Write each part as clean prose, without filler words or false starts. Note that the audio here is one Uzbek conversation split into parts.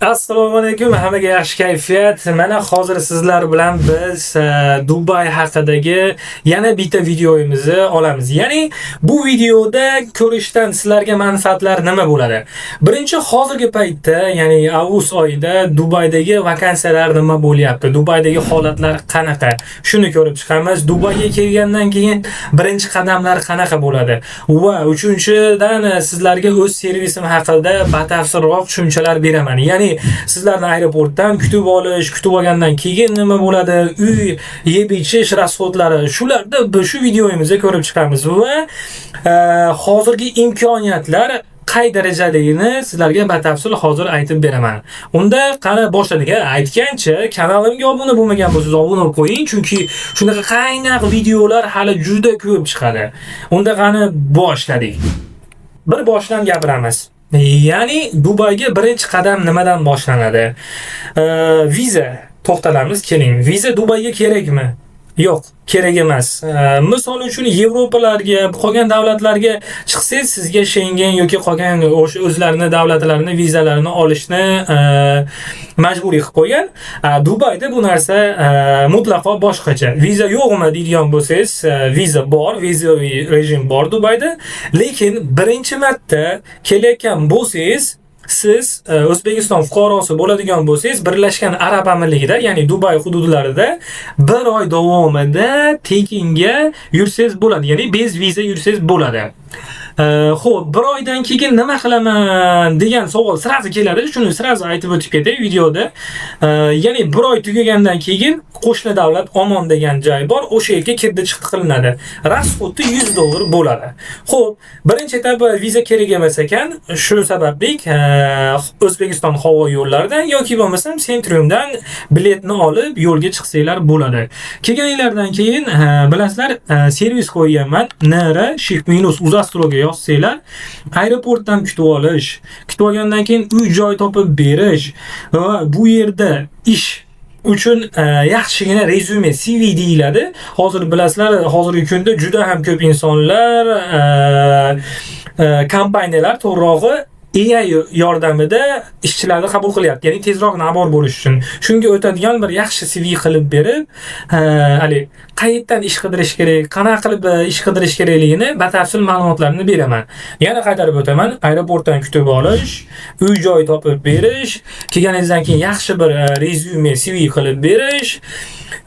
Assalomu alaykum, hammaga yaxshi kayfiyat. Mana hozir sizlar bilan biz Dubay haqidagi yana bitta videomizni olamiz. Ya'ni bu videoda ko'rishdan sizlarga manfaatlar nima bo'ladi? Birinchi, hozirgi paytda, ya'ni avgust oyida Dubaydagi vakansiyalar nima bo'lyapti? Dubaydagi holatlar qanaqa? Shuni ko'rib chiqamiz. Dubayga kelgandan keyin birinchi qadamlar qanaqa bo'ladi? Va uchinchidan sizlarga o'z servisim haqida batafsilroq tushunchalar beraman. Ya'ni sizlarni aeroportdan kutib olgandan keyin nima bo'ladi, uy yeb-ichish rasxodlari, shularda shu videoyimizda ko'rib chiqamiz va hozirgi imkoniyatlar qay darajaligini sizlarga batafsil hozir aytib beraman. Unda qani boshladik. Aytgancha, kanalimga obuna bo'lmagan bo'lsangiz obuna bo'lib qo'ying, chunki shunaqa qaynoq videolar hali juda ko'p chiqadi. Unda qani boshladik. Bir boshdan gapiramiz. Ya'ni Dubayga birinchi qadam nimadan boshlanadi? Viza. To'xtalamiz, keling. Viza Dubayga kerakmi? Yo'q, kerak emas. Misol uchun Yevropalarga, qolgan davlatlarga chiqsangiz, sizga Schengen yoki qolgan o'sha o'zlarining davlatlarini vizalarini olishni majburiy qilib qo'ygan. Dubayda bu narsa mutlaqo boshqacha. Viza yo'qmi deydigan bo'lsangiz, viza bor, vizaviy rejim bor Dubayda. Lekin birinchi marta kelayotgan bo'lsangiz, siz O'zbekiston fuqarosi bo'ladigan bo'lsangiz, Birlashgan Arab Amirligida, ya'ni Dubay hududlarida 1 oy davomida tekinga yursangiz bo'ladi. Ya'ni bez viza yursangiz bo'ladi. Xo'p, 1 oydan keyin nima qilaman degan savol sirasi keladi. Shuni sirasi aytib o'tib ketay videoda. Ya'ni 1 oy tugagandan keyin qo'shni davlat Omon degan joy bor, o'sha yerga kirdi chiqdi qilinadi. Rasxodi $100 bo'ladi. Xo'p, birinchi etap viza kerak emas ekan, shu sababli O'zbekiston havo yo'llaridan yoki bo'lmasam Centriumdan biletni olib yo'lga chiqsanglar bo'ladi. Kelganinglardan keyin bilasizlar, servis qo'yganman. NR shift minus uzastroga yozsanglar, aeroportdan kutib olish, kutib olgandan keyin uy joy topib berish va bu yerda ish uchun yaxshigina rezyume CV deyiladi. Hozir bilasizlar, hozirgi kunda juda ham ko'p insonlar kompaniyalar to'g'rirog'i AI yordamida ishchilarni qabul qilyapti. Ya'ni tezroq nabor bo'lish uchun. Shunga o'tadigan bir yaxshi CV qilib berib, qayerdan ish qidirish kerak, qanaqa qilib ish qidirish kerakligini batafsil ma'lumotlarni beraman. Yana qaytarib o'taman, aeroportdan kutib olish, uy joy topib berish, kelganingizdan keyin yaxshi bir rezyume CV qilib berish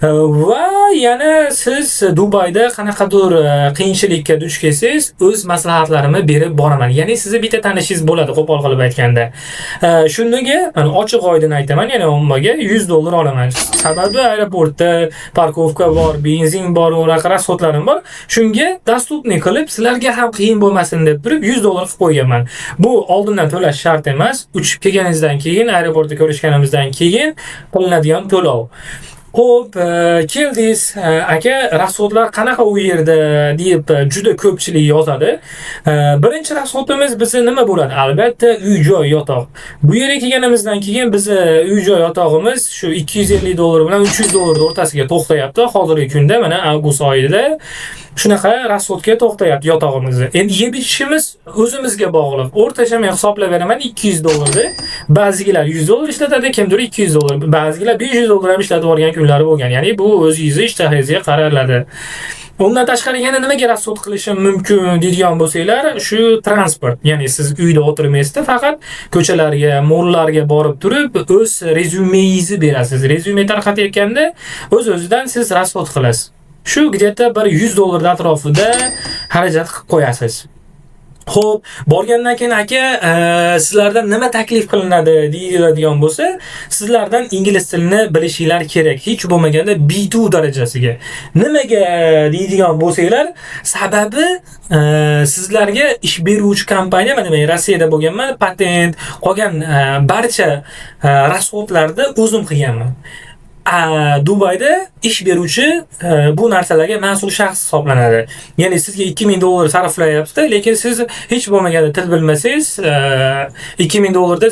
va yana siz Dubayda qanaqadir qiyinchilikka duch kelsangiz, o'z maslahatlarimni berib boraman. Ya'ni sizni bitta tanishingiz bo'ladi, qo'pol qilib aytganda. Shunga ochiq oydin aytaman, ya'ni ommaga $100 olaman. Sababi aeroportda parkovka bor, benzin bor, rasxodlarim bor. Shunga dostupniy qilib, sizlarga ham qiyin bo'lmasin deb turib $100 qilib qo'yganman. Bu oldindan to'lash shart emas. Uchib kelganingizdan keyin, aeroportda ko'rishganimizdan keyin qilinadigan to'lov. Xo'p, keldingiz, aka, rasxodlar qanaqa u yerda deb juda ko'pchilik yozadi. Birinchi rasxodimiz bizning nima bo'ladi? Albatta, uy-joy, yotoq. Bu yerga kelganimizdan keyin bizni uy-joy yotog'imiz shu $250 bilan $300 o'rtasiga to'xtayapti. Hozirgi kunda mana avgust oyida shunaqa rasxodga to'xtayapti yotog'imizni. Endi yeb-ichishimiz o'zimizga bog'liq. O'rtacha men hisoblab beraman $200 da. Ba'zilar $100 ishlatadi, kimdir $200, ba'zilar $500 ham ishlatib olgan kunlari bo'lgan. Ya'ni bu o'zingizni ishtahangizga qaraladi. Undan tashqari yana nimaga rasxod qilishim mumkin deydigan bo'lsanglar, shu transport. Ya'ni siz uyda o'tirmaysizda, faqat ko'chalarga, mo'llarga borib turib, o'z rezyumengizni berasiz. Rezyume tarqatayotganda o'z-o'zidan siz rasxod qilasiz. Shu где-то bir $100 atrofida xarajat qilib qo'yasiz. Xo'p, borgandan keyin aka, sizlardan nima taklif qilinadi deyiladigan bo'lsa, sizlardan ingliz tilini bilishinglar kerak. Hech bo'lmaganda B2 darajasiga. Nimaga deydigan bo'lsanglar, sababi sizlarga ish beruvchi kompaniya, mana men Rossiyada bo'lganman, patent, qolgan barcha rasxodlarni o'zim qilganman. Dubayda ish beruvchi bu narsalarga mas'ul shaxs hisoblanadi. Ya'ni sizga $2000 sarflayapti, lekin siz hech bo'lmaganda til bilmasangiz, $2000 da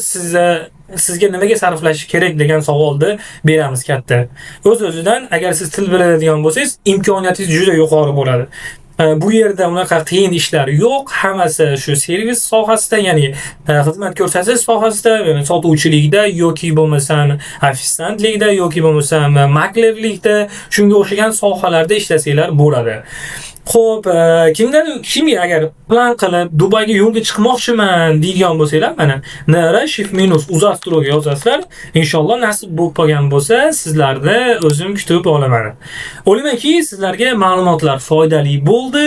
sizga nimaga sarflash kerak degan savolni beramiz katta. O'z-o'zidan agar siz til biladigan bo'lsangiz, imkoniyatingiz juda yuqori bo'ladi. Bu yerda unaqa qiyin ishlar yo'q. Hammasi shu servis sohasida, ya'ni xizmat ko'rsatish sohasida, ya'ni sotuvchilikda yoki bo'lmasam ofitsiantlikda yoki bo'lmasam maklerlikda, shunga o'xshagan sohalarda ishlasanglar bo'ladi. Xo'p, kimga agar plan qilib Dubayga yo'lga chiqmoqchiman deydigan bo'lsanglar, mana nr shift-uzastroga yozasizlar. Inshaalloh nasib bo'lib qolgan bo'lsa, sizlarni o'zim kutib olaman. O'ylaymanki, sizlarga ma'lumotlar foydali bo'ldi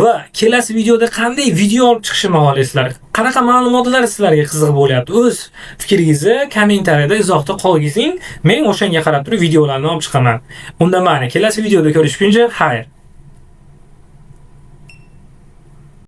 va kelasi videoda qanday video olib chiqishimni xohlaysizlar? Qanaqa ma'lumotlar sizlarga qiziq bo'lyapti? O'z fikringizni kommentariyada izohda qoldiring. Men o'shanga qarab turib videolarni olib chiqaman. Unda mana kelasi videoda ko'rishguncha xayr.